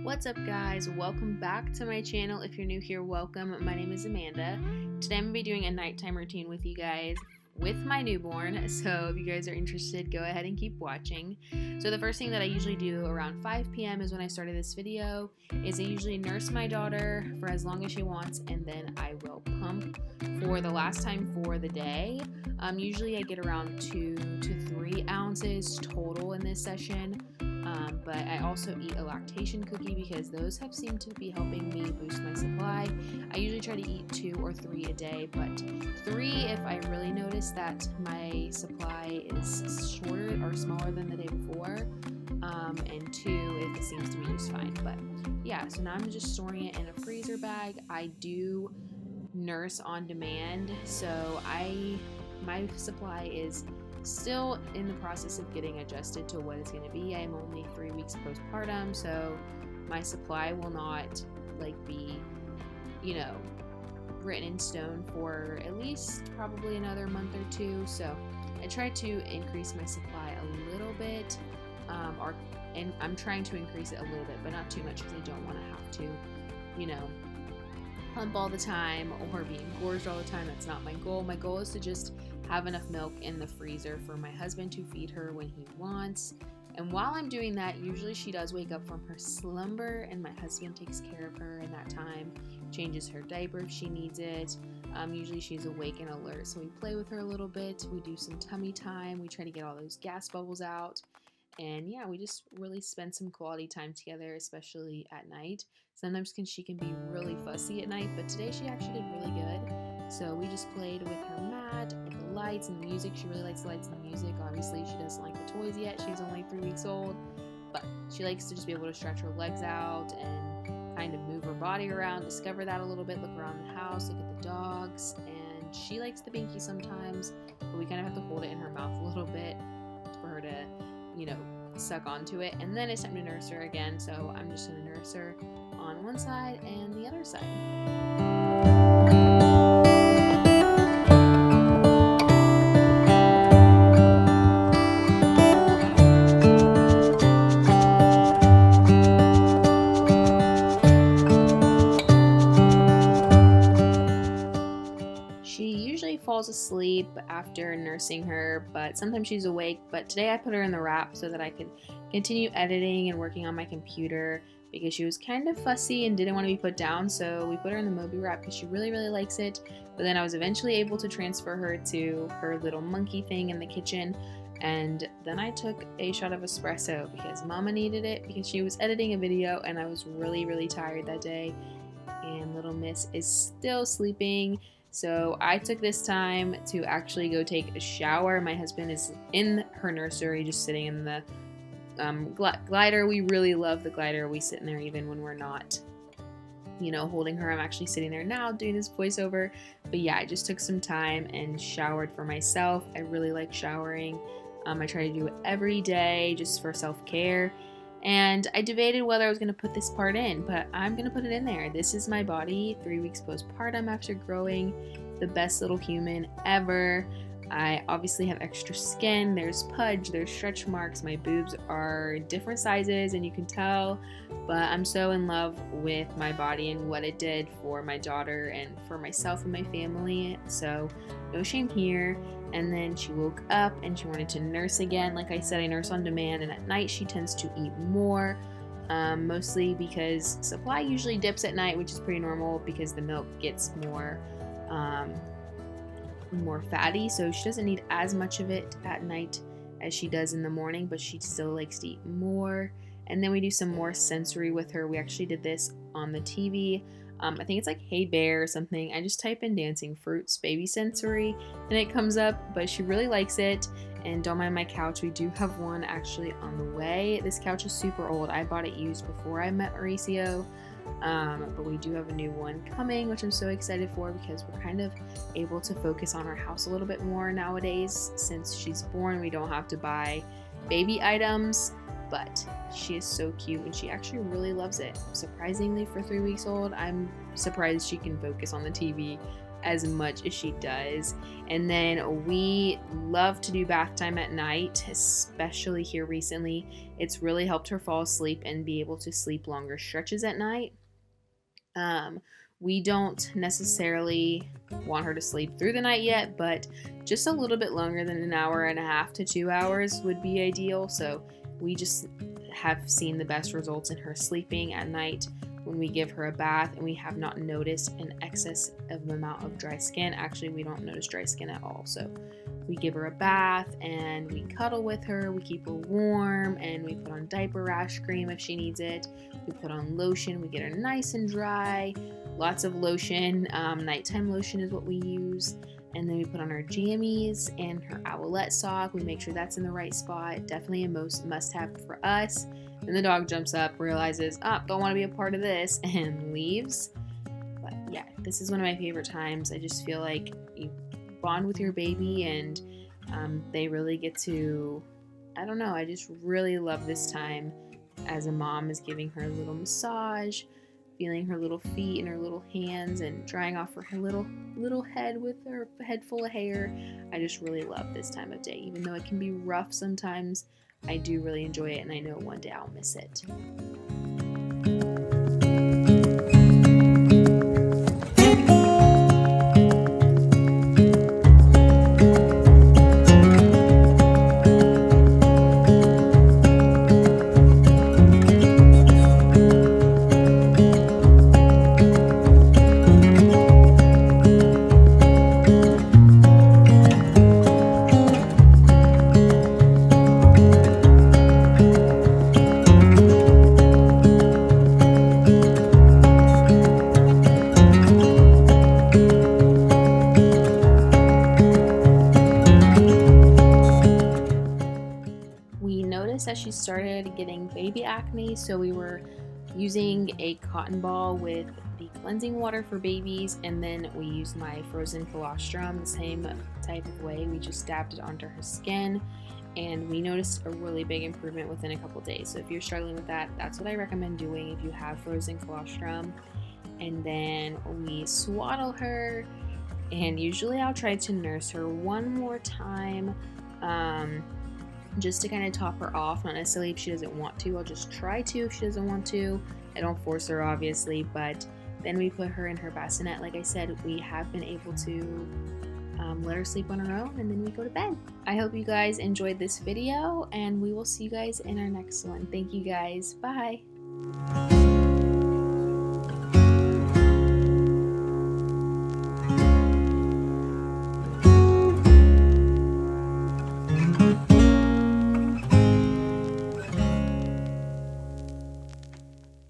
What's up, guys? Welcome back to my channel. If you're new here, welcome. My name is Amanda. Today I'm going to be doing a nighttime routine with you guys with my newborn, so if you guys are interested, go ahead and keep watching. So the first thing that I usually do around 5 p.m. is when I started this video, is I usually nurse my daughter for as long as she wants, and then I will pump for the last time for the day. Usually I get around 2 to 3 ounces total in this session. But I also eat a lactation cookie because those have seemed to be helping me boost my supply. I usually try to eat 2 or 3 a day, but 3 if I really notice that my supply is shorter or smaller than the day before, and 2 if it seems to be just fine. But yeah, so now I'm just storing it in a freezer bag. I do nurse on demand, so my supply is still in the process of getting adjusted to what it's going to be. I am only 3 weeks postpartum, so my supply will not be, written in stone for at least probably another month or 2. So I try to increase my supply a little bit, and I'm trying to increase it a little bit, but not too much because I don't want to have to, pump all the time or be engorged all the time. That's not my goal. My goal is to just have enough milk in the freezer for my husband to feed her when he wants. And while I'm doing that, usually she does wake up from her slumber and my husband takes care of her in that time, changes her diaper if she needs it. Usually she's awake and alert, so we play with her a little bit. We do some tummy time. We try to get all those gas bubbles out. And yeah, we just really spend some quality time together, especially at night. Sometimes she can be really fussy at night, but today she actually did really good. So we just played with her mat, with the lights and the music. She really likes the lights and the music. Obviously, she doesn't like the toys yet. She's only 3 weeks old, but she likes to just be able to stretch her legs out and kind of move her body around, discover that a little bit, look around the house, look at the dogs, and she likes the binky sometimes, but we kind of have to hold it in her mouth a little bit for her to suck onto it. And then it's time to nurse her again, so I'm just going to nurse her on one side and the other side. She usually falls asleep after nursing her, but sometimes she's awake. But today I put her in the wrap so that I could continue editing and working on my computer because she was kind of fussy and didn't want to be put down. So we put her in the Moby wrap because she really, really likes it. But then I was eventually able to transfer her to her little monkey thing in the kitchen. And then I took a shot of espresso because Mama needed it because she was editing a video and I was really, really tired that day. And little Miss is still sleeping. So I took this time to actually go take a shower. My husband is in her nursery just sitting in the glider. We really love the glider. We sit in there even when we're not, holding her. I'm actually sitting there now doing this voiceover. But yeah, I just took some time and showered for myself. I really like showering. I try to do it every day just for self-care. And I debated whether I was going to put this part in, but I'm going to put it in there. This is my body 3 weeks postpartum after growing the best little human ever. I obviously have extra skin. There's pudge, there's stretch marks. My boobs are different sizes and you can tell, but I'm so in love with my body and what it did for my daughter and for myself and my family. So no shame here. And then she woke up and she wanted to nurse again. Like I said, I nurse on demand, and at night she tends to eat more, mostly because supply usually dips at night, which is pretty normal because the milk gets more fatty, so she doesn't need as much of it at night as she does in the morning, but she still likes to eat more. And then we do some more sensory with her. We actually did this on the TV. I think it's like Hey Bear or something. I just type in dancing fruits baby sensory and it comes up, but she really likes it. And don't mind my couch. We do have one actually on the way. This couch is super old. I bought it used before I met Mauricio. But we do have a new one coming, which I'm so excited for because we're kind of able to focus on our house a little bit more nowadays. Since she's born, we don't have to buy baby items, but she is so cute and she actually really loves it. Surprisingly, for 3 weeks old, I'm surprised she can focus on the TV as much as she does. And then we love to do bath time at night, especially here recently. It's really helped her fall asleep and be able to sleep longer stretches at night. We don't necessarily want her to sleep through the night yet, but just a little bit longer than an hour and a half to 2 hours would be ideal. So we just have seen the best results in her sleeping at night when we give her a bath, and we have not noticed an excess of amount of dry skin. Actually, we don't notice dry skin at all. So we give her a bath and we cuddle with her, we keep her warm, and we put on diaper rash cream if she needs it. We put on lotion, we get her nice and dry. Lots of lotion, nighttime lotion is what we use. And then we put on her jammies and her owlette sock. We make sure that's in the right spot. Definitely a must-have for us. Then the dog jumps up, realizes, don't want to be a part of this, and leaves. But yeah, this is one of my favorite times. I just feel like you bond with your baby, and they really get to, I don't know, I just really love this time as a mom, is giving her a little massage, feeling her little feet and her little hands, and drying off her little head with her head full of hair. I just really love this time of day. Even though it can be rough sometimes, I do really enjoy it, and I know one day I'll miss it. That she started getting baby acne, so we were using a cotton ball with the cleansing water for babies, and then we used my frozen colostrum the same type of way. We just dabbed it onto her skin, and we noticed a really big improvement within a couple days. So if you're struggling with that, that's what I recommend doing if you have frozen colostrum. And then we swaddle her, and usually I'll try to nurse her one more time, just to kind of top her off. Not necessarily if she doesn't want to. I'll just try to if she doesn't want to. I don't force her, obviously, but then we put her in her bassinet. Like I said, we have been able to let her sleep on her own, and then we go to bed. I hope you guys enjoyed this video, and we will see you guys in our next one. Thank you guys. Bye.